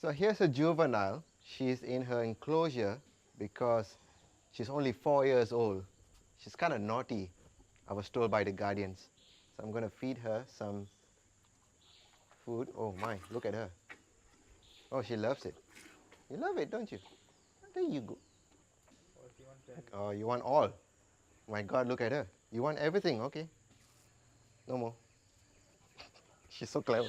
So here's a juvenile. She's in her enclosure because she's only 4 years old. She's kind of naughty, I was told by the guardians. So I'm going to feed her some food. Oh my, look at her. Oh, she loves it. You love it, don't you? There you go. Oh, you want all? My God, look at her. You want everything, okay? No more. She's so clever.